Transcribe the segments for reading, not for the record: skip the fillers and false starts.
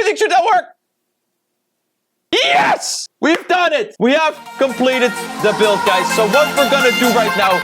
everything should now work. Yes! We've done it! We have completed the build, guys. So what we're gonna do right now...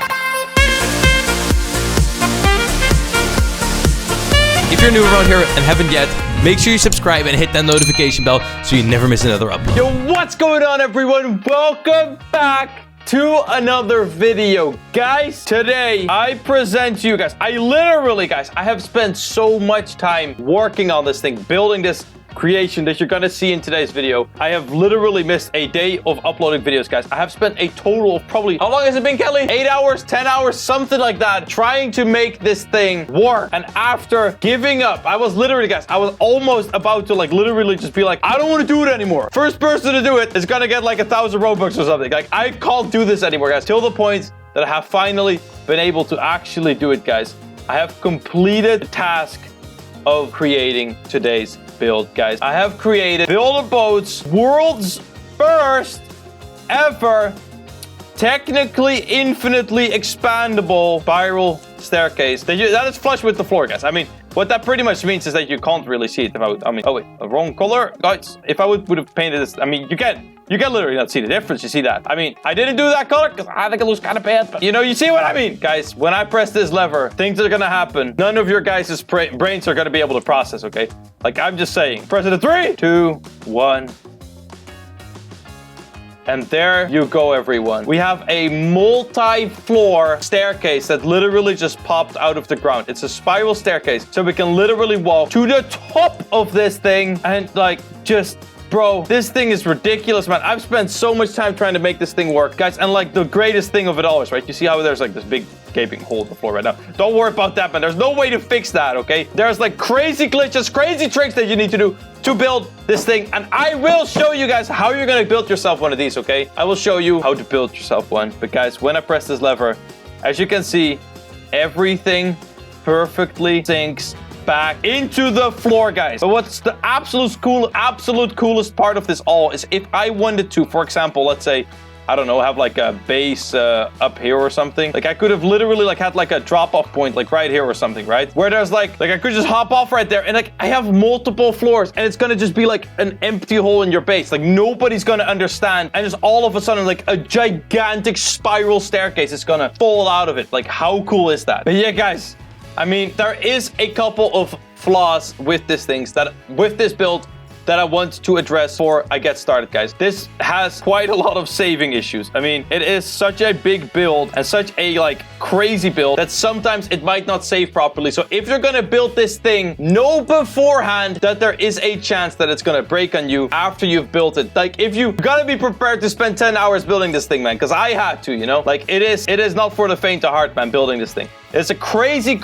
If you're new around here and haven't yet, make sure you subscribe and hit that notification bell so you never miss another upload. Yo, what's going on, everyone? Welcome back to another video. Guys, today I present to you guys, I have spent so much time working on this thing, building this creation that you're gonna see in today's video. I have literally missed a day of uploading videos, guys. I have spent a total of probably, how long has it been, Kelly? 8 hours, 10 hours, something like that, trying to make this thing work. And after giving up, I was literally, guys, I was almost about to literally just be like, I don't want to do it anymore. First person to do it is gonna get like 1,000 Robux or something. Like, I can't do this anymore, guys, till the point that I have finally been able to actually do it, guys. I have completed the task of creating today's build, guys. I have created Build a Boat's world's first ever technically infinitely expandable spiral staircase that is flush with the floor, guys. I mean, what that pretty much means is that you can't really see it. Oh wait, a wrong color, guys. If I would have painted this, I mean, you can literally not see the difference. You see that? I mean, I didn't do that color because I think it looks kind of bad, but you see what I mean? Guys, when I press this lever, things are gonna happen. None of your guys' brains are gonna be able to process, okay? Like, I'm just saying. Press it in 3, 2, 1. And there you go, everyone. We have a multi-floor staircase that literally just popped out of the ground. It's a spiral staircase, so we can literally walk to the top of this thing and, like, just... Bro, this thing is ridiculous, man. I've spent so much time trying to make this thing work, guys. And, like, the greatest thing of it all is, right? You see how there's, like, this big gaping hole in the floor right now? Don't worry about that, man. There's no way to fix that, okay? There's, like, crazy glitches, crazy tricks that you need to do to build this thing. And I will show you guys how you're gonna build yourself one of these, okay? I will show you how to build yourself one. But, guys, when I press this lever, as you can see, everything perfectly sinks back into the floor, guys. But what's the absolute coolest part of this all is if I wanted to, for example, let's say, I don't know, have like a base up here or something. Like, I could have literally like had like a drop-off point like right here or something, right? Where there's like I could just hop off right there and like I have multiple floors and it's gonna just be like an empty hole in your base. Like, nobody's gonna understand, and just all of a sudden like a gigantic spiral staircase is gonna fall out of it. Like, how cool is that? But yeah, guys, I mean, there is a couple of flaws with this build that I want to address before I get started, guys. This has quite a lot of saving issues. I mean, it is such a big build and such a like crazy build that sometimes it might not save properly. So if you're gonna build this thing, know beforehand that there is a chance that it's gonna break on you after you've built it. Like, if you gotta be prepared to spend 10 hours building this thing, man, because I had to, you know? Like, it is not for the faint of heart, man, building this thing. It's a crazy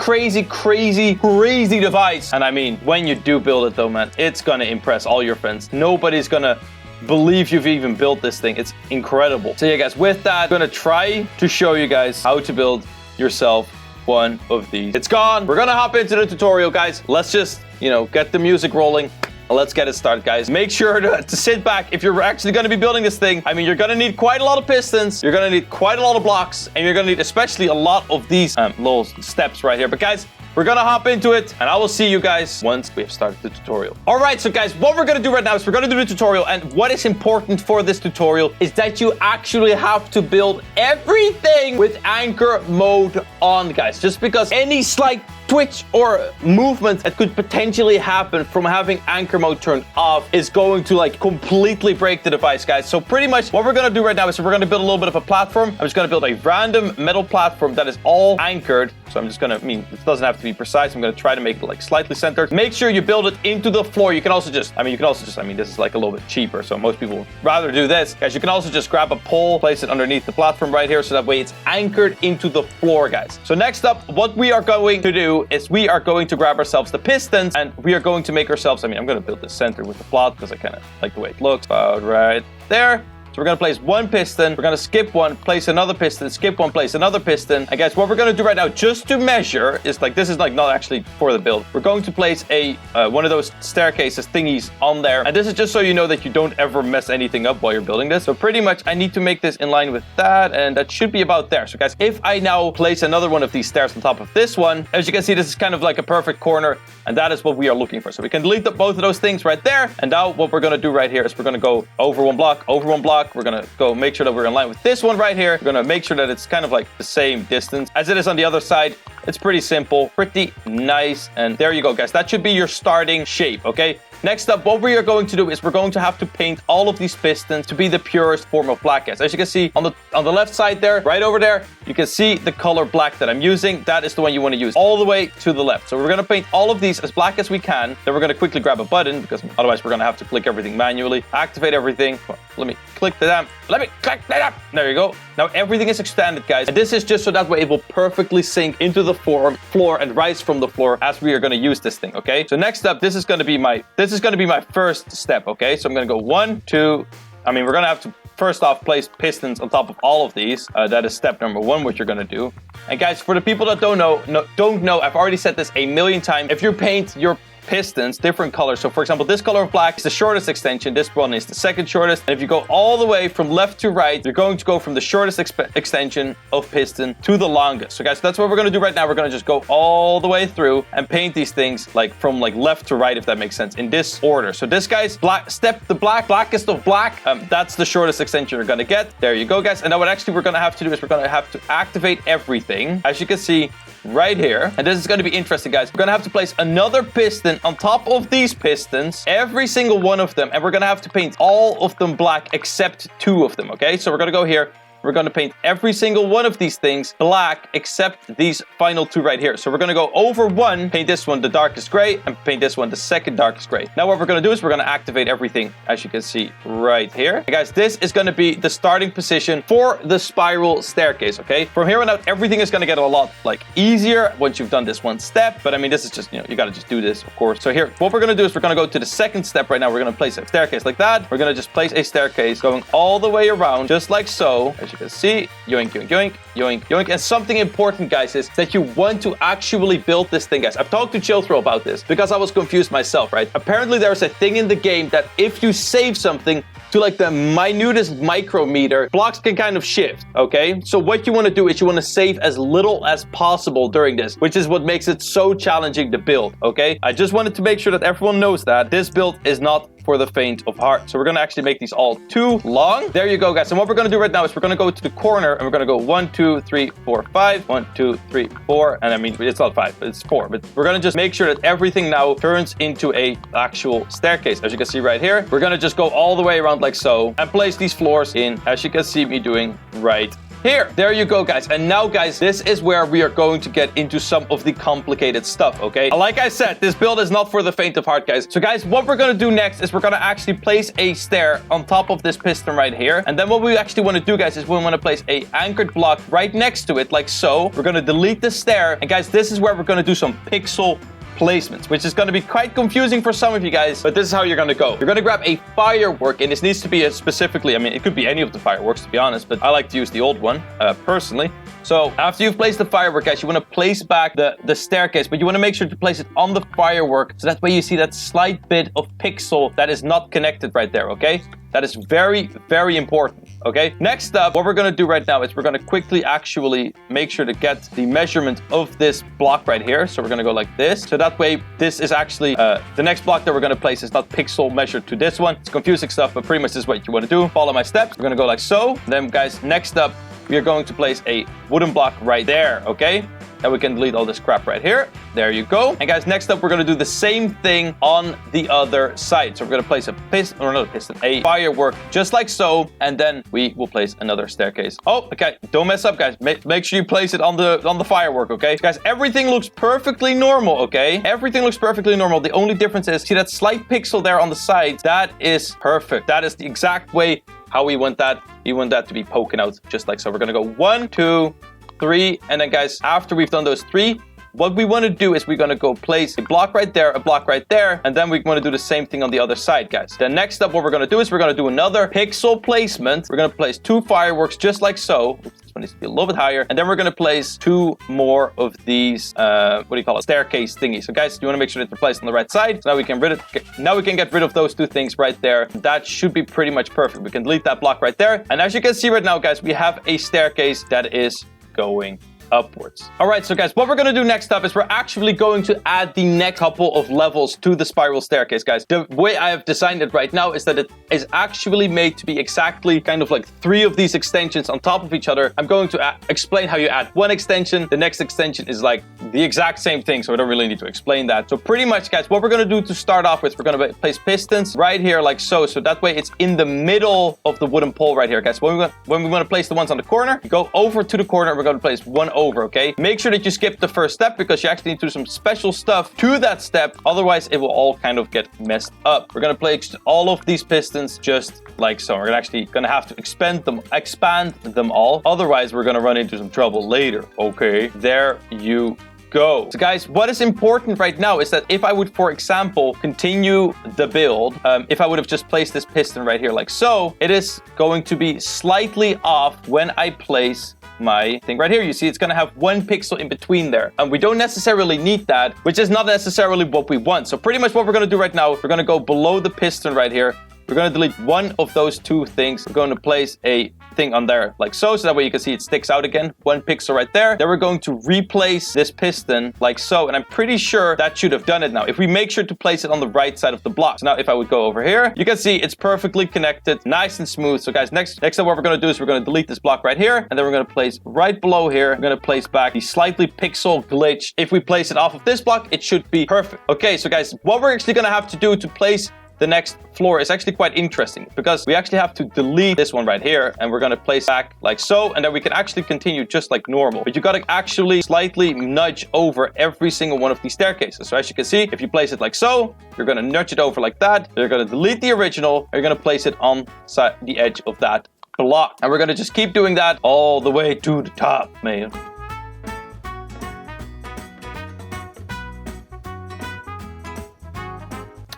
device. And I mean, when you do build it though, man, it's gonna impress all your friends. Nobody's gonna believe you've even built this thing. It's incredible. So yeah, guys, with that, I'm gonna try to show you guys how to build yourself one of these. It's gone. We're gonna hop into the tutorial, guys. Let's just, get the music rolling. Let's get it started, guys. Make sure to sit back if you're actually going to be building this thing. I mean, you're going to need quite a lot of pistons. You're going to need quite a lot of blocks. And you're going to need especially a lot of these little steps right here. But, guys, we're going to hop into it. And I will see you guys once we have started the tutorial. All right, so, guys, what we're going to do right now is we're going to do the tutorial. And what is important for this tutorial is that you actually have to build everything with anchor mode on, guys. Just because any slight twitch or movement that could potentially happen from having anchor mode turned off is going to like completely break the device, guys. So pretty much what we're going to do right now is we're going to build a little bit of a platform. I'm just going to build a random metal platform that is all anchored. So I'm just going to, it doesn't have to be precise. I'm going to try to make it like slightly centered. Make sure you build it into the floor. You can also just, this is like a little bit cheaper. So most people would rather do this. Guys, you can also just grab a pole, place it underneath the platform right here. So that way it's anchored into the floor, guys. So next up, what we are going to do is we are going to grab ourselves the pistons and we are going to make ourselves, I'm going to build this center with the plot because I kind of like the way it looks. About right there. So So we're going to place one piston. We're going to skip one, place another piston, skip one, place another piston. And guys, what we're going to do right now, just to measure, is like, this is like not actually for the build. We're going to place a one of those staircases thingies on there. And this is just so you know that you don't ever mess anything up while you're building this. So pretty much I need to make this in line with that. And that should be about there. So guys, if I now place another one of these stairs on top of this one, as you can see, this is kind of like a perfect corner. And that is what we are looking for. So we can delete both of those things right there. And now what we're going to do right here is we're going to go over one block, over one block. We're going to go make sure that we're in line with this one right here. We're going to make sure that it's kind of like the same distance as it is on the other side. It's pretty simple, pretty nice. And there you go, guys. That should be your starting shape, okay? Next up, what we are going to do is we're going to have to paint all of these pistons to be the purest form of black, guys. As you can see on the left side there, right over there, you can see the color black that I'm using. That is the one you want to use all the way to the left. So we're going to paint all of these as black as we can. Then we're going to quickly grab a button because otherwise we're going to have to click everything manually. Activate everything. Well, let me click that. Let me click that. There you go. Now everything is expanded, guys. And this is just so that way it will perfectly sink into the floor and rise from the floor as we are going to use this thing, okay? So next up, this is going to be my first step, okay? So I'm going to go 1, 2. I mean, we're going to have to first off place pistons on top of all of these. That is step number 1, what you're going to do. And guys, for the people that don't know, I've already said this a million times. If you paint your pistons different colors, so for example, this color of black is the shortest extension, this one is the second shortest, and if you go all the way from left to right, you're going to go from the shortest extension of piston to the longest. So guys, that's what we're going to do right now. We're going to just go all the way through and paint these things like from like left to right, if that makes sense, in this order. So this guy's blackest of black, that's the shortest extension you're going to get. There you go, guys. And now what actually we're going to have to do is we're going to have to activate everything, as you can see right here. And this is going to be interesting, guys. We're going to have to place another piston on top of these pistons, every single one of them, and we're going to have to paint all of them black except 2 of them, okay? So we're going to go here. We're going to paint every single one of these things black except these final 2 right here. So we're going to go over one, paint this one the darkest gray, and paint this one the second darkest gray. Now what we're going to do is we're going to activate everything, as you can see right here. And guys, this is going to be the starting position for the spiral staircase, okay? From here on out, everything is going to get a lot like easier once you've done this one step. But I mean, this is just, you know, you got to just do this, of course. So here, what we're going to do is we're going to go to the second step right now. We're going to place a staircase like that. We're going to just place a staircase going all the way around, just like so. As you can see, yoink, yoink, yoink, yoink, yoink. And something important, guys, is that you want to actually build this thing, guys. I've talked to Chillthrow about this because I was confused myself, right? Apparently, there's a thing in the game that if you save something to like the minutest micrometer, blocks can kind of shift, okay? So what you want to do is you want to save as little as possible during this, which is what makes it so challenging to build, okay? I just wanted to make sure that everyone knows that this build is not for the faint of heart. So we're going to actually make these all too long. There you go, guys. And what we're going to do right now is we're going to go to the corner and we're going to go 1, 2, 3, 4, 5. 1, 2, 3, 4. And I mean, it's not 5, it's 4. But we're going to just make sure that everything now turns into a actual staircase. As you can see right here, we're going to just go all the way around like so and place these floors in, as you can see me doing right here. There you go, guys. And now, guys, this is where we are going to get into some of the complicated stuff, okay? Like I said, this build is not for the faint of heart, guys. So, guys, what we're going to do next is we're going to actually place a stair on top of this piston right here. And then what we actually want to do, guys, is we want to place a anchored block right next to it, like so. We're going to delete the stair. And, guys, this is where we're going to do some pixel placements, which is going to be quite confusing for some of you guys, but this is how you're going to go. You're going to grab a firework, and this needs to be a specifically, I mean, it could be any of the fireworks, to be honest, but I like to use the old one, personally. So after you've placed the firework, guys, you want to place back the staircase, but you want to make sure to place it on the firework, so that way you see that slight bit of pixel that is not connected right there, okay? That is very, very important, okay? Next up, what we're going to do right now is we're going to quickly actually make sure to get the measurement of this block right here. So we're going to go like this. So that way, this is actually the next block that we're going to place is not pixel measured to this one. It's confusing stuff, but pretty much this is what you want to do. Follow my steps. We're going to go like so. And then, guys, next up, we are going to place a wooden block right there, okay? And we can delete all this crap right here. There you go. And guys, next up, we're going to do the same thing on the other side. So we're going to place a firework just like so. And then we will place another staircase. Oh, okay. Don't mess up, guys. Make sure you place it on the firework, okay? Guys, everything looks perfectly normal, okay? Everything looks perfectly normal. The only difference is, see that slight pixel there on the side? That is perfect. That is the exact way how we want that. We want that to be poking out just like so. We're going to go 1, 2, 3, and then, guys, after we've done those 3, what we want to do is we're going to go place a block right there, a block right there, and then we're going to do the same thing on the other side, guys. Then next up, what we're going to do is we're going to do another pixel placement. We're going to place 2 fireworks just like so. Oops, this one needs to be a little bit higher. And then we're going to place 2 more of these, staircase thingies. So guys, you want to make sure that they're placed on the right side. So now we can get rid of those 2 things right there. That should be pretty much perfect. We can delete that block right there. And as you can see right now, guys, we have a staircase that is going upwards. All right, so guys, what we're going to do next up is we're actually going to add the next couple of levels to the spiral staircase, guys. The way I have designed it right now is that it is actually made to be exactly kind of like 3 of these extensions on top of each other. I'm going to explain how you add one extension. The next extension is like the exact same thing, so I don't really need to explain that. So pretty much, guys, what we're going to do to start off with, we're going to place pistons right here like so. So that way it's in the middle of the wooden pole right here, guys. When we want to place the ones on the corner, you go over to the corner. We're going to place one over, okay? Make sure that you skip the first step because you actually need to do some special stuff to that step. Otherwise, it will all kind of get messed up. We're going to place all of these pistons just like so. We're actually going to have to expand them all. Otherwise, we're going to run into some trouble later, okay? There you go. So guys, what is important right now is that if I would, for example, continue the build, if I would have just placed this piston right here like so, it is going to be slightly off when I place my thing right here. You see, it's going to have 1 pixel in between there. And we don't necessarily need that, which is not necessarily what we want. So pretty much what we're going to do right now, we're going to go below the piston right here. We're going to delete one of those 2 things. We're going to place a thing on there like so that way you can see it sticks out again. 1 pixel right there. Then we're going to replace this piston like so. And I'm pretty sure that should have done it now. If we make sure to place it on the right side of the block. So now if I would go over here, you can see it's perfectly connected, nice and smooth. So guys, next up what we're going to do is we're going to delete this block right here. And then we're going to place right below here. We're going to place back the slightly pixel glitch. If we place it off of this block, it should be perfect. Okay, so guys, what we're actually going to have to do to place the next floor is actually quite interesting because we actually have to delete this one right here and we're going to place back like so, and then we can actually continue just like normal. But you got to actually slightly nudge over every single one of these staircases. So as you can see, if you place it like so, you're going to nudge it over like that. You're going to delete the original. You're going to place it on the edge of that block. And we're going to just keep doing that all the way to the top, man.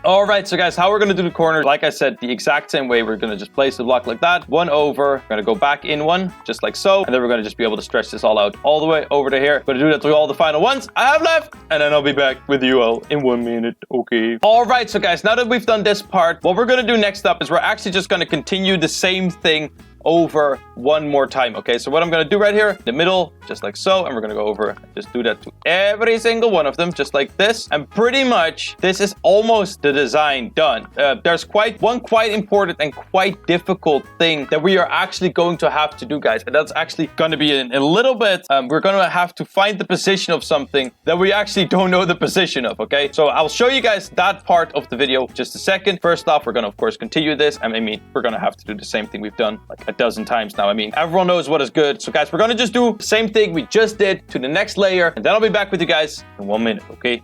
All right, so guys, how we're going to do the corner, like I said, the exact same way. We're going to just place the block like that, 1 over. We're going to go back in 1, just like so. And then we're going to just be able to stretch this all out all the way over to here. We're going to do that to all the final ones I have left. And then I'll be back with you all in 1 minute, okay? All right, so guys, now that we've done this part, what we're going to do next up is we're actually just going to continue the same thing over 1 more time. Okay, so what I'm going to do right here, the middle, just like so, and we're going to go over, just do that to every single one of them, just like this. And pretty much, this is almost the design done. There's one quite important and quite difficult thing that we are actually going to have to do, guys. And that's actually going to be in a little bit, we're going to have to find the position of something that we actually don't know the position of, okay? So I'll show you guys that part of the video just a second. First off, we're going to, of course, continue this. I mean, we're going to have to do the same thing we've done like a dozen times now. I mean, everyone knows what is good. So guys, we're going to just do the same thing we just did to the next layer, and then I'll be back with you guys in 1 minute, okay?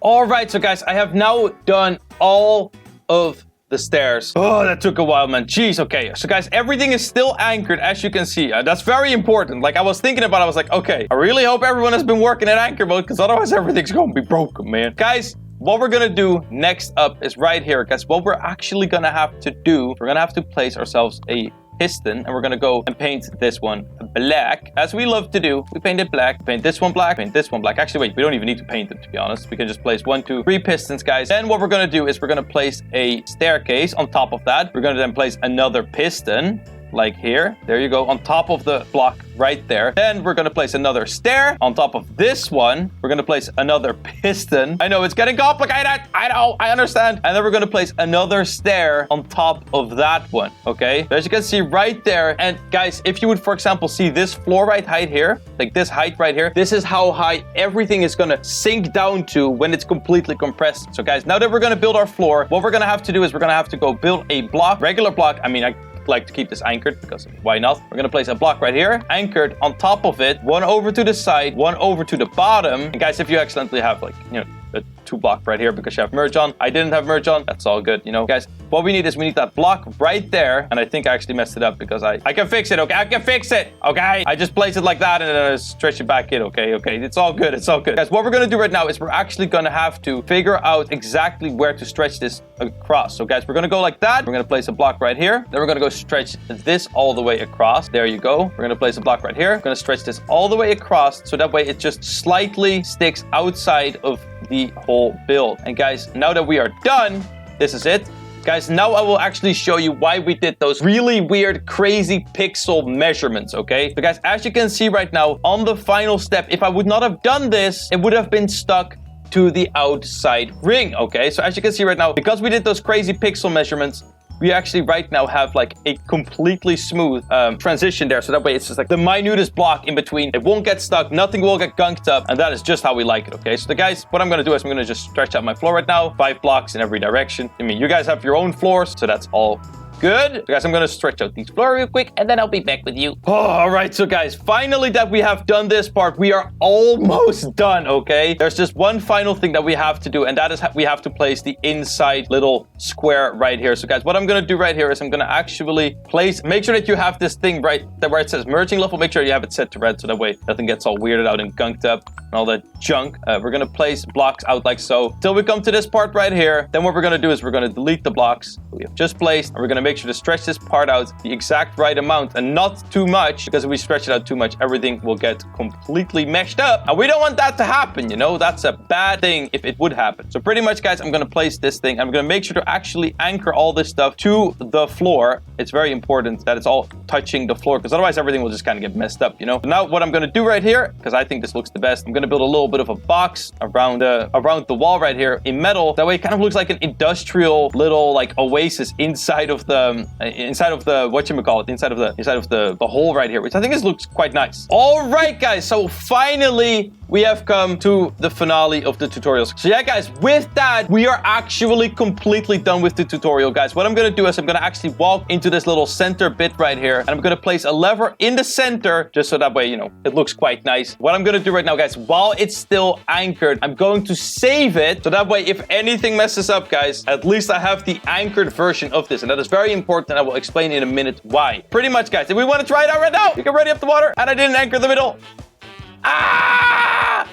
All right, so guys, I have now done all of the stairs. Oh, that took a while, man. Jeez, okay. So guys, everything is still anchored, as you can see. That's very important. Like I was thinking about, I was like, okay, I really hope everyone has been working in anchor mode because otherwise everything's going to be broken, man. Guys, what we're going to do next up is right here. Guys, what we're actually going to have to do, we're going to have to place ourselves a piston, and we're going to go and paint this one black, as we love to do. We paint it black, paint this one black, paint this one black. Actually, wait, we don't even need to paint them, to be honest. We can just place 1, 2, 3 pistons, guys. Then what we're going to do is we're going to place a staircase on top of that. We're going to then place another piston, like here. There you go, on top of the block right there. Then we're going to place another stair on top of this one. We're going to place another piston. I know it's getting complicated. I know, I understand. And then we're going to place another stair on top of that one. Okay, so as you can see right there. And guys, if you would, for example, see this floor right height here, like this height right here, this is how high everything is going to sink down to when it's completely compressed. So guys, now that we're going to build our floor, what we're going to have to do is we're going to have to go build a block, regular block. I mean, I like to keep this anchored because why not? We're gonna place a block right here, anchored on top of it, 1 over to the side, 1 over to the bottom. And guys, if you accidentally have like, you know, a 2-block right here because you have merge on. I didn't have merge on. That's all good, you know, guys. What we need is we need that block right there. And I think I actually messed it up because I can fix it, okay? I can fix it, okay? I just place it like that and then I stretch it back in, okay? Okay, it's all good. It's all good. Guys, what we're going to do right now is we're actually going to have to figure out exactly where to stretch this across. So, guys, we're going to go like that. We're going to place a block right here. Then we're going to go stretch this all the way across. There you go. We're going to place a block right here. We're going to stretch this all the way across. So that way it just slightly sticks outside of the whole build. And guys, now that we are done, this is it. Guys, now I will actually show you why we did those really weird, crazy pixel measurements, okay? So guys, as you can see right now, on the final step, if I would not have done this, it would have been stuck to the outside ring, okay? So as you can see right now, because we did those crazy pixel measurements, we actually right now have like a completely smooth transition there. So that way it's just like the minutest block in between. It won't get stuck. Nothing will get gunked up. And that is just how we like it, okay? So the guys, what I'm going to do is I'm going to just stretch out my floor right now. 5 blocks in every direction. I mean, you guys have your own floors, so that's all good. So guys, I'm going to stretch out these floor real quick and then I'll be back with you. Oh, all right. So guys, finally that we have done this part, we are almost done, okay? There's just one final thing that we have to do, and that is we have to place the inside little square right here. So guys, what I'm going to do right here is I'm going to actually make sure that you have this thing right there where it says merging level. Make sure you have it set to red so that way nothing gets all weirded out and gunked up and all that junk. We're going to place blocks out like so till we come to this part right here. Then what we're going to do is we're going to delete the blocks we have just placed, and we're going to make sure to stretch this part out the exact right amount and not too much, because if we stretch it out too much, everything will get completely meshed up. And we don't want that to happen, you know? That's a bad thing if it would happen. So pretty much, guys, I'm going to place this thing. I'm going to make sure to actually anchor all this stuff to the floor. It's very important that it's all touching the floor, because otherwise everything will just kind of get messed up, you know? Now what I'm going to do right here, because I think this looks the best, I'm going to build a little bit of a box around the wall right here in metal. That way it kind of looks like an industrial little like oasis inside of the whatchamacallit, inside of the hole right here, which I think looks quite nice. All right, guys, so finally we have come to the finale of the tutorials. So yeah, guys, with that, we are actually completely done with the tutorial, guys. What I'm going to do is I'm going to actually walk into this little center bit right here, and I'm going to place a lever in the center just so that way, you know, it looks quite nice. What I'm going to do right now, guys, while it's still anchored, I'm going to save it so that way if anything messes up, guys, at least I have the anchored version of this, and that is very important. I will explain in a minute why. Pretty much, guys, if we want to try it out right now, you can ready up the water, and I didn't anchor the middle.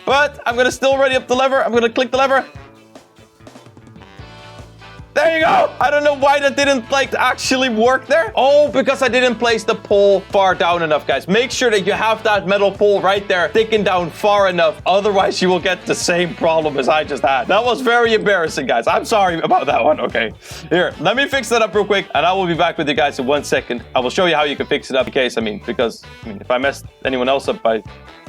But I'm going to still ready up the lever. I'm going to click the lever. There you go. I don't know why that didn't like actually work there. Oh, because I didn't place the pole far down enough, guys. Make sure that you have that metal pole right there sticking down far enough. Otherwise, you will get the same problem as I just had. That was very embarrassing, guys. I'm sorry about that one. Okay. Here, let me fix that up real quick, and I will be back with you guys in 1 second. I will show you how you can fix it up in case, because if I messed anyone else up by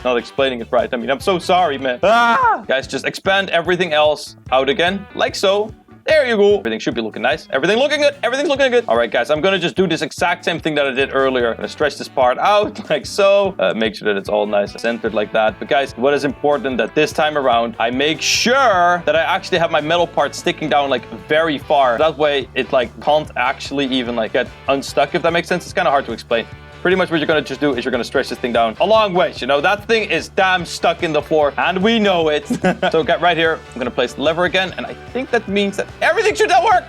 not explaining it right, I'm so sorry, man. Guys, just expand everything else out again, like so. There you go. Everything should be looking nice. Everything looking good. Everything's looking good. All right, guys, I'm going to just do this exact same thing that I did earlier. I'm going to stretch this part out like so. Make sure that it's all nice and centered like that. But guys, what is important that this time around, I make sure that I actually have my metal part sticking down like very far. That way it like can't actually even like get unstuck, if that makes sense. It's kind of hard to explain. Pretty much what you're going to just do is you're going to stretch this thing down a long way. You know, that thing is damn stuck in the floor, and we know it. So get right here. I'm going to place the lever again, and I think that means that everything should now work.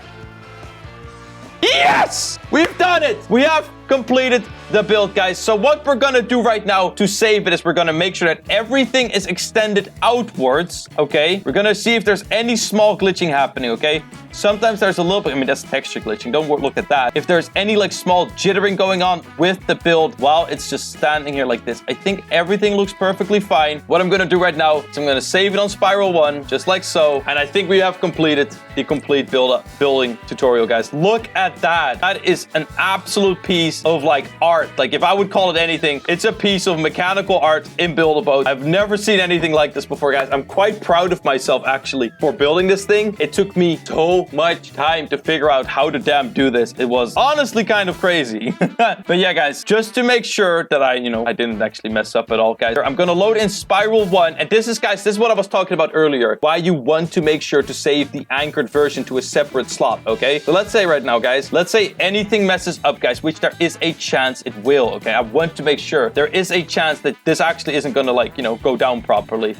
Yes! We've done it! We have completed the build, guys. So what we're gonna do right now to save it is we're gonna make sure that everything is extended outwards, okay? We're gonna see if there's any small glitching happening, okay? Sometimes there's a little bit, that's texture glitching. Don't look at that. If there's any like small jittering going on with the build while it's just standing here like this, I think everything looks perfectly fine. What I'm gonna do right now is I'm gonna save it on Spiral 1, just like so. And I think we have completed the complete building tutorial, guys. Look at that. That is an absolute piece of like art. Like if I would call it anything, it's a piece of mechanical art in Build-A-Boat. I've never seen anything like this before, guys. I'm quite proud of myself actually for building this thing. It took me so much time to figure out how to damn do this. It was honestly kind of crazy. But yeah, guys, just to make sure that I didn't actually mess up at all, guys, I'm gonna load in Spiral 1. And this is, guys, this is what I was talking about earlier. Why you want to make sure to save the anchored version to a separate slot, okay? So let's say right now, guys, let's say anything messes up, guys, which there is a chance it will, okay? I want to make sure there is a chance that this actually isn't gonna, like, go down properly.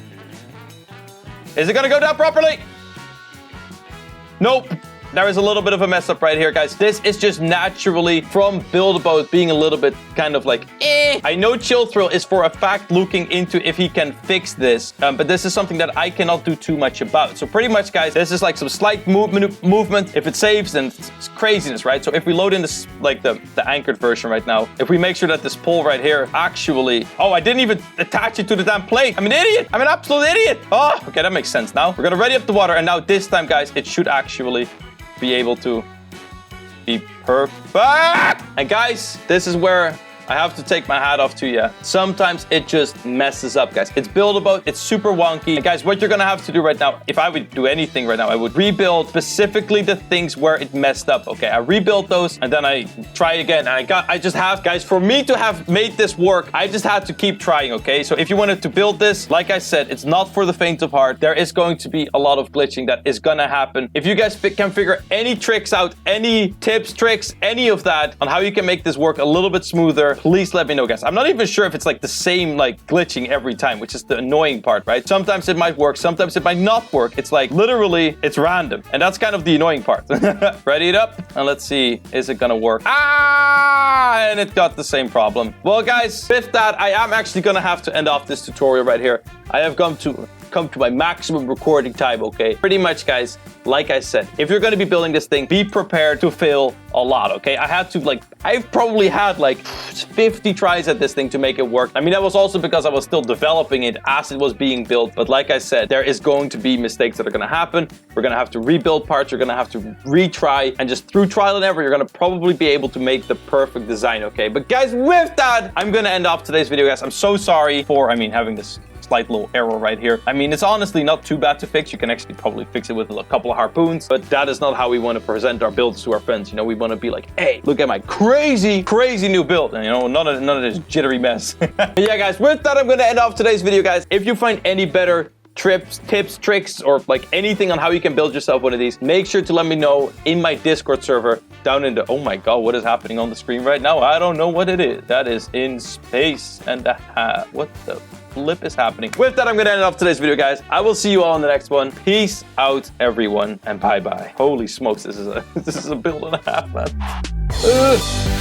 Is it gonna go down properly? Nope. There is a little bit of a mess up right here, guys. This is just naturally from Build-A-Boat being a little bit kind of like, I know Chill Thrill is for a fact looking into if he can fix this, but this is something that I cannot do too much about. So pretty much, guys, this is like some slight movement. If it saves, then it's craziness, right? So if we load in this, like the anchored version right now, if we make sure that this pole right here actually, oh, I didn't even attach it to the damn plate. I'm an idiot. I'm an absolute idiot. Oh, okay, that makes sense now. We're gonna ready up the water, and now this time, guys, it should actually be able to be perfect. And guys, this is where I have to take my hat off to you. Sometimes it just messes up, guys. It's Build-A-Boat. It's super wonky. And guys, what you're gonna have to do right now, if I would do anything right now, I would rebuild specifically the things where it messed up. Okay, I rebuilt those, and then I try again. And I just have, guys, for me to have made this work, I just had to keep trying, okay? So if you wanted to build this, like I said, it's not for the faint of heart. There is going to be a lot of glitching that is gonna happen. If you guys can figure any tricks out, any tips, tricks, any of that on how you can make this work a little bit smoother, please let me know, guys. I'm not even sure if it's like the same like glitching every time, which is the annoying part, right? Sometimes it might work, sometimes it might not work. It's like literally it's random, and that's kind of the annoying part. Ready it up, and let's see, is it gonna work? And it got the same problem. Well, guys, with that, I am actually gonna have to end off this tutorial right here. I have come to my maximum recording time, okay? Pretty much, guys, like I said, if you're going to be building this thing, be prepared to fail a lot, okay? I've probably had like 50 tries at this thing to make it work. I mean, that was also because I was still developing it as it was being built. But like I said, there is going to be mistakes that are going to happen. We're going to have to rebuild parts. You're going to have to retry. And just through trial and error, you're going to probably be able to make the perfect design, okay? But guys, with that, I'm going to end off today's video, guys. I'm so sorry for, having this slight little error right here. It's honestly not too bad to fix. You can actually probably fix it with a couple of harpoons, but that is not how we want to present our builds to our friends. We want to be like, hey, look at my crazy new build, and none of this jittery mess. Yeah, guys, with that, I'm going to end off today's video, guys. If you find any better tips, tricks, or like anything on how you can build yourself one of these, make sure to let me know in my Discord server down in the, oh my god, what is happening on the screen right now? I don't know what it is. That is in space, and what the flip is happening? With that, I'm gonna end off today's video, guys. I will see you all in the next one. Peace out, everyone, and bye-bye. Holy smokes, this is a build and a half, man.